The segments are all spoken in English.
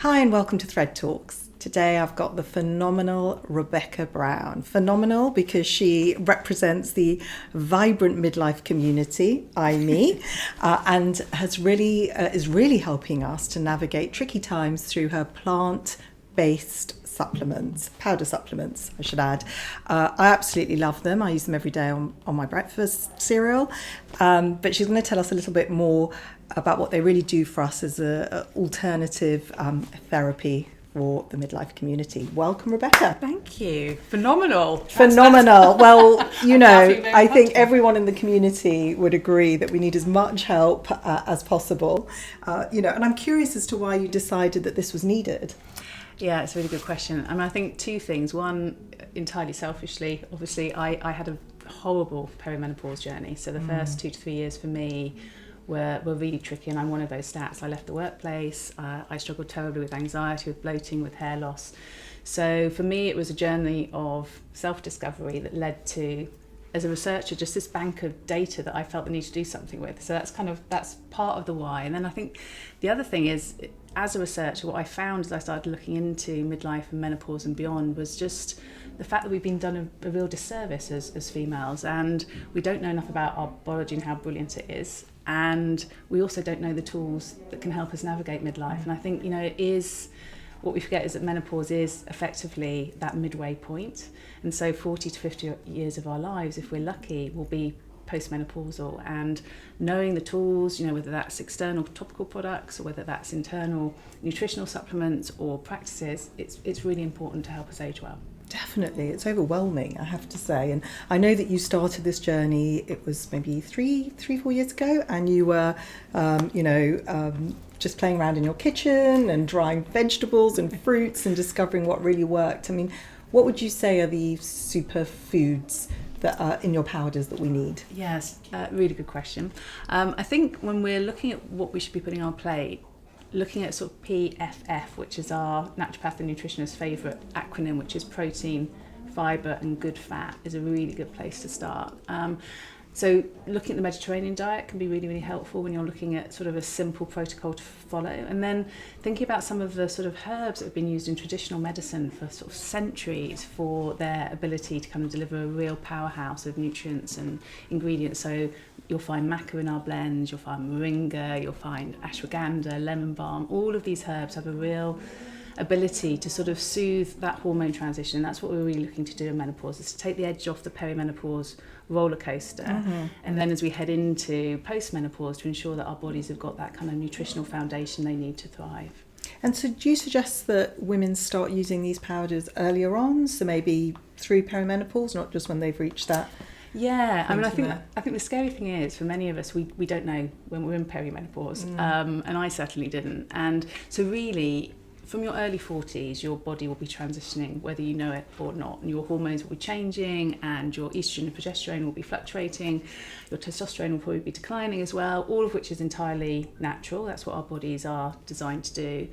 Hi and welcome to Thread Talks. Today I've got the phenomenal Rebekah Brown. Phenomenal because she represents the vibrant midlife community, me, and is really helping us to navigate tricky times through her plant-based supplements, powder supplements, I should add. I absolutely love them. I use them every day on my breakfast cereal. But she's going to tell us a little bit more about what they really do for us as an alternative therapy for the midlife community. Welcome, Rebekah. Thank you. Phenomenal. Well, I think everyone in the community would agree that we need as much help as possible. And I'm curious as to why you decided that this was needed. Yeah, it's a really good question. I think two things. One, entirely selfishly, obviously, I had a horrible peri-menopause journey. So the first 2 to 3 years for me were really tricky, and I'm one of those stats. I left the workplace. I struggled terribly with anxiety, with bloating, with hair loss. So for me, it was a journey of self-discovery that led to, as a researcher, just this bank of data that I felt the need to do something with. So that's part of the why. And then I think the other thing is, as a researcher, what I found as I started looking into midlife and menopause and beyond was just the fact that we've been done a real disservice as females, and we don't know enough about our biology and how brilliant it is. And we also don't know the tools that can help us navigate midlife. And I think, it is, what we forget is that menopause is effectively that midway point. And so 40 to 50 years of our lives, if we're lucky, will be postmenopausal. And knowing the tools, whether that's external topical products or whether that's internal nutritional supplements or practices, it's really important to help us age well. Definitely. It's overwhelming, I have to say. And I know that you started this journey, it was maybe 4 years ago, and you were, just playing around in your kitchen and drying vegetables and fruits and discovering what really worked. What would you say are the superfoods that are in your powders that we need? Yes, really good question. I think when we're looking at what we should be putting on our plate, looking at sort of PFF, which is our naturopath and nutritionist's favourite acronym, which is protein, fibre and good fat, is a really good place to start. So looking at the Mediterranean diet can be really, really helpful when you're looking at sort of a simple protocol to follow. And then thinking about some of the sort of herbs that have been used in traditional medicine for sort of centuries for their ability to kind of deliver a real powerhouse of nutrients and ingredients. So you'll find maca in our blends, you'll find moringa, you'll find ashwagandha, lemon balm. All of these herbs have a real ability to sort of soothe that hormone transition. And that's what we're really looking to do in menopause, is to take the edge off the perimenopause roller coaster. And then as we head into postmenopause, to ensure that our bodies have got that kind of nutritional foundation they need to thrive. And so do you suggest that women start using these powders earlier on, so maybe through perimenopause, not just when they've reached that? Yeah, I think the scary thing is, for many of us, we don't know when we're in perimenopause, and I certainly didn't. And so really, from your early 40s, your body will be transitioning, whether you know it or not, and your hormones will be changing, and your estrogen and progesterone will be fluctuating, your testosterone will probably be declining as well, all of which is entirely natural. That's what our bodies are designed to do.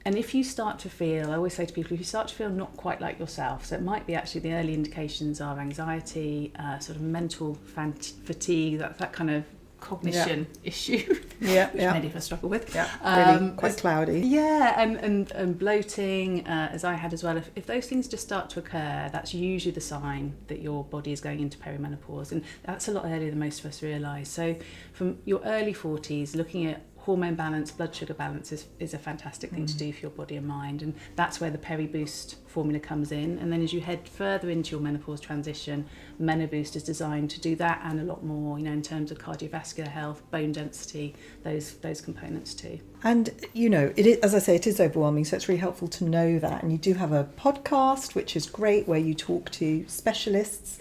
And if you start to feel, I always say to people, if you start to feel not quite like yourself, so it might be actually the early indications are anxiety, sort of mental fatigue, that kind of cognition issue, which many of us struggle with. Really quite cloudy. Yeah, and bloating, as I had as well. If those things just start to occur, that's usually the sign that your body is going into perimenopause, and that's a lot earlier than most of us realise. So from your early 40s, looking at hormone balance, blood sugar balance is a fantastic thing to do for your body and mind, and that's where the Peri-Boost formula comes in. And then as you head further into your menopause transition, MenoBoost is designed to do that and a lot more, in terms of cardiovascular health, bone density, those components too. And it is, as I say, it is overwhelming, so it's really helpful to know that. And you do have a podcast, which is great, where you talk to specialists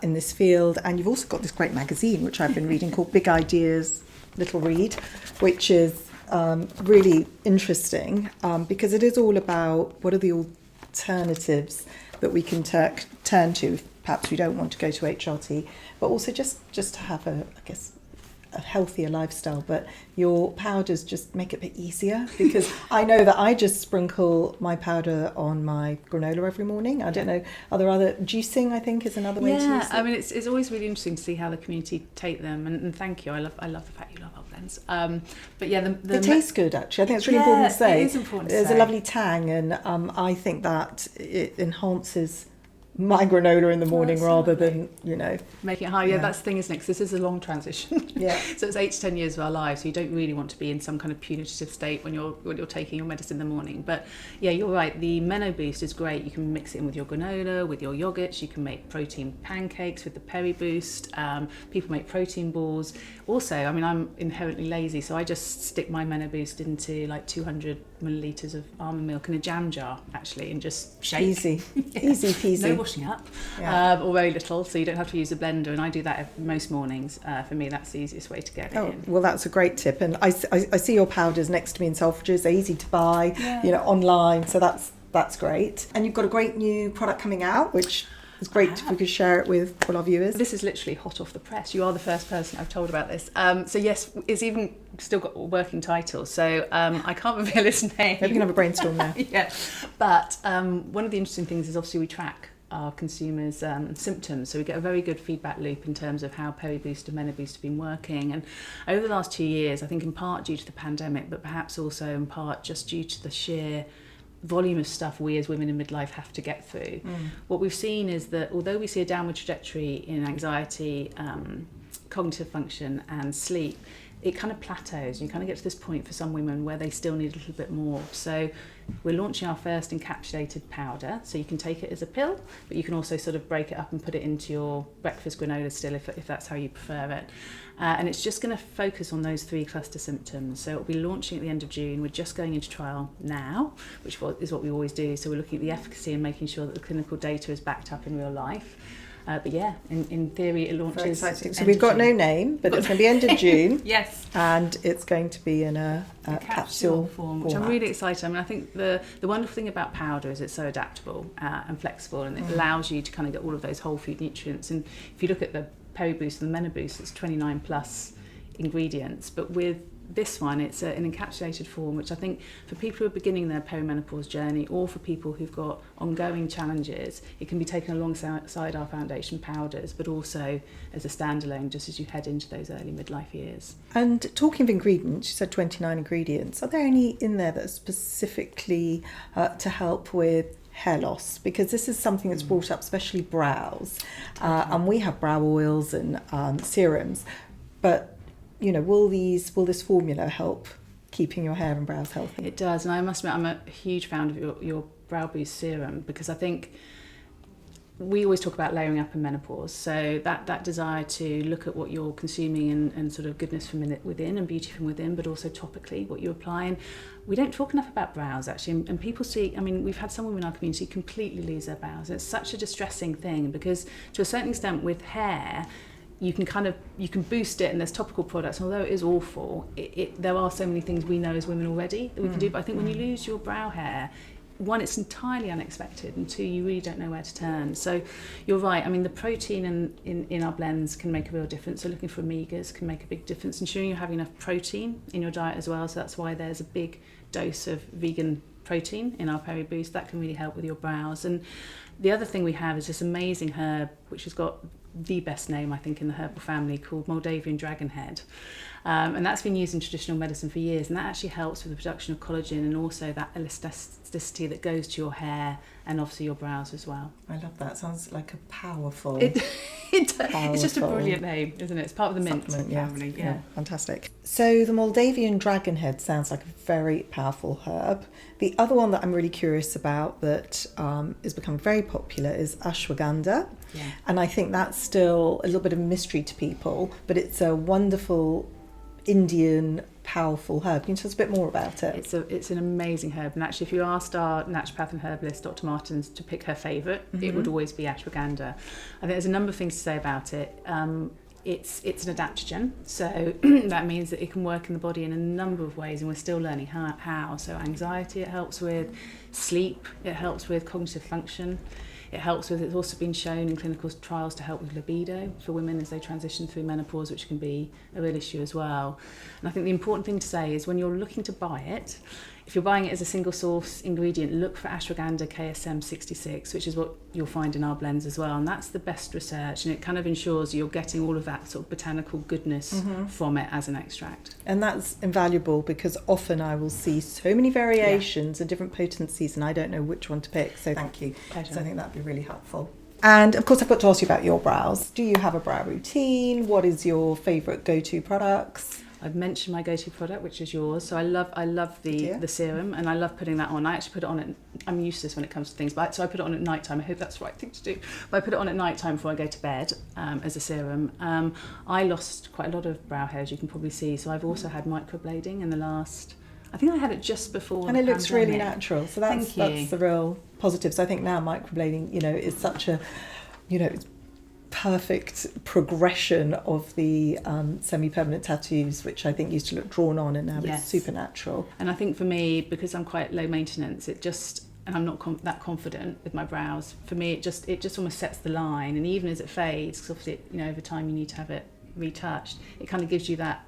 in this field, and you've also got this great magazine which I've been reading called Big Ideas Little Read, which is really interesting because it is all about what are the alternatives that we can turn to if perhaps we don't want to go to HRT, but also just to have a healthier lifestyle, but your powders just make it a bit easier, because I know that I just sprinkle my powder on my granola every morning. I don't know, are there other, juicing I think is another way to use it? I mean it's always really interesting to see how the community take them, and thank you, I love the fact you love our blends. But yeah, they taste good actually. I think it's really important to say. It is important to There's say. a lovely tang, and I think that it enhances my granola in the morning rather than, making it higher. Yeah, that's the thing, isn't it? 'Cause this is a long transition. Yeah. So it's 8 to 10 years of our lives, so you don't really want to be in some kind of punitive state when you're taking your medicine in the morning. But yeah, you're right, the Meno Boost is great. You can mix it in with your granola, with your yogurts. You can make protein pancakes with the Peri Boost. People make protein balls. Also, I mean, I'm inherently lazy, so I just stick my Meno Boost into like 200 millilitres of almond milk in a jam jar, actually, and just shake. Easy peasy. No washing up, or very little, so you don't have to use a blender, and I do that most mornings. For me, that's the easiest way to get it in. Well, that's a great tip, and I see your powders next to me in Selfridges. They're easy to buy, online, so that's great. And you've got a great new product coming out, which is great if we could share it with all our viewers. This is literally hot off the press. You are the first person I've told about this. So yes, it's even still got a working title, so I can't reveal its name. Maybe we can have a brainstorm now. Yeah, but one of the interesting things is obviously we track our consumers' symptoms, so we get a very good feedback loop in terms of how Peri Boost and Meno Boost have been working. And over the last 2 years, I think in part due to the pandemic, but perhaps also in part just due to the sheer volume of stuff we as women in midlife have to get through, what we've seen is that although we see a downward trajectory in anxiety, cognitive function and sleep, it kind of plateaus. You kind of get to this point for some women where they still need a little bit more. So we're launching our first encapsulated powder, so you can take it as a pill, but you can also sort of break it up and put it into your breakfast granola still if that's how you prefer it. And it's just going to focus on those 3 cluster symptoms. So it'll be launching at the end of June. We're just going into trial now, which is what we always do. So we're looking at the efficacy and making sure that the clinical data is backed up in real life. But yeah, in theory, it launches. Very exciting. So we've got no name, but it's going to be end of June. Yes. And it's going to be in a capsule form, which I'm really excited. I mean, I think the wonderful thing about powder is it's so adaptable and flexible, and it allows you to kind of get all of those whole food nutrients. And if you look at the Peri Boost and the Meno Boost, it's 29 plus ingredients, but with this one, it's an encapsulated form, which I think for people who are beginning their perimenopause journey, or for people who've got ongoing challenges, it can be taken alongside our foundation powders, but also as a standalone, just as you head into those early midlife years. And talking of ingredients, you said 29 ingredients. Are there any in there that are specifically to help with hair loss? Because this is something that's brought up, especially brows, and we have brow oils and serums, but will this formula help keeping your hair and brows healthy? It does, and I must admit I'm a huge fan of your Brow Boost serum, because I think we always talk about layering up in menopause, so that desire to look at what you're consuming and sort of goodness from within and beauty from within, but also topically what you apply. And we don't talk enough about brows actually, and people see, I mean, we've had some women in our community completely lose their brows, and it's such a distressing thing, because to a certain extent with hair, you can boost it, and there's topical products, and although it is awful, there are so many things we know as women already that we can do. But I think when you lose your brow hair, one, it's entirely unexpected, and 2, you really don't know where to turn. So you're right, I mean, the protein in our blends can make a real difference. So looking for omegas can make a big difference, ensuring you're having enough protein in your diet as well. So that's why there's a big dose of vegan protein in our Peri Boost. That can really help with your brows. And the other thing we have is this amazing herb, which has got the best name, I think, in the herbal family, called Moldavian dragonhead. And that's been used in traditional medicine for years, and that actually helps with the production of collagen and also that elasticity that goes to your hair and obviously your brows as well. I love that. Sounds like a powerful... It's just a brilliant name, isn't it? It's part of the mint family. Yeah, fantastic. So the Moldavian dragonhead sounds like a very powerful herb. The other one that I'm really curious about that is becoming very popular is ashwagandha. Yeah. And I think that's still a little bit of a mystery to people, but it's a wonderful Indian powerful herb. Can you tell us a bit more about it? It's an amazing herb, and actually if you asked our naturopath and herbalist Dr. Martins to pick her favourite, it would always be ashwagandha. I think there's a number of things to say about it. It's an adaptogen, so that means that it can work in the body in a number of ways, and we're still learning how. So anxiety it helps with, sleep it helps with, cognitive function It helps with, it's also been shown in clinical trials to help with libido for women as they transition through menopause, which can be a real issue as well. And I think the important thing to say is when you're looking to buy it, if you're buying it as a single source ingredient, look for Ashwagandha KSM 66, which is what you'll find in our blends as well. And that's the best research, and it kind of ensures you're getting all of that sort of botanical goodness from it as an extract. And that's invaluable because often I will see so many variations and different potencies and I don't know which one to pick. So thank you. Pleasure. So I think that'd be really helpful. And of course I've got to ask you about your brows. Do you have a brow routine? What is your favourite go-to products? I've mentioned my go-to product, which is yours. So I love the serum, and I love putting that on. I actually put it on I'm useless when it comes to things, so I put it on at night time. I hope that's the right thing to do. But I put it on at night time before I go to bed as a serum. I lost quite a lot of brow hair, as you can probably see. So I've also had microblading in the last, I think I had it just before. And it looks pandemic. really natural. So that's the real positive. So I think now microblading, is such a, perfect progression of the semi-permanent tattoos, which I think used to look drawn on, and now it's super natural. And I think for me, because I'm quite low maintenance, and I'm not that confident with my brows, for me it just almost sets the line. And even as it fades, because obviously over time you need to have it retouched, it kind of gives you that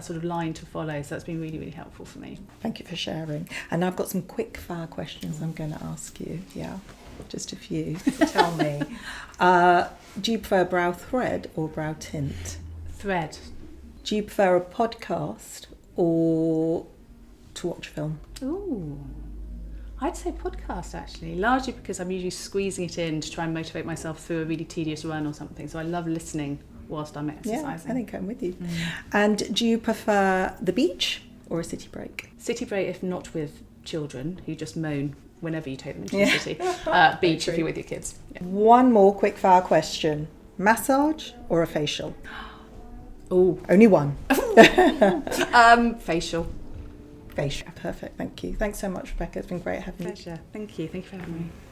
sort of line to follow. So that's been really, really helpful for me. Thank you for sharing. And I've got some quick fire questions I'm going to ask you. Just a few. Tell me, do you prefer brow thread or brow tint? Thread. Do you prefer a podcast or to watch film? Ooh, I'd say podcast actually, largely because I'm usually squeezing it in to try and motivate myself through a really tedious run or something. So I love listening whilst I'm exercising. Yeah, I think I'm with you. And do you prefer the beach or a city break? City break if not with children who just moan whenever you take them into the city. Beach if you're with your kids. Yeah. One more quick fire question. Massage or a facial? Oh, only one. Facial. Facial. Perfect. Thank you. Thanks so much, Rebecca. It's been great having you. Pleasure. Thank you. Thank you for having me.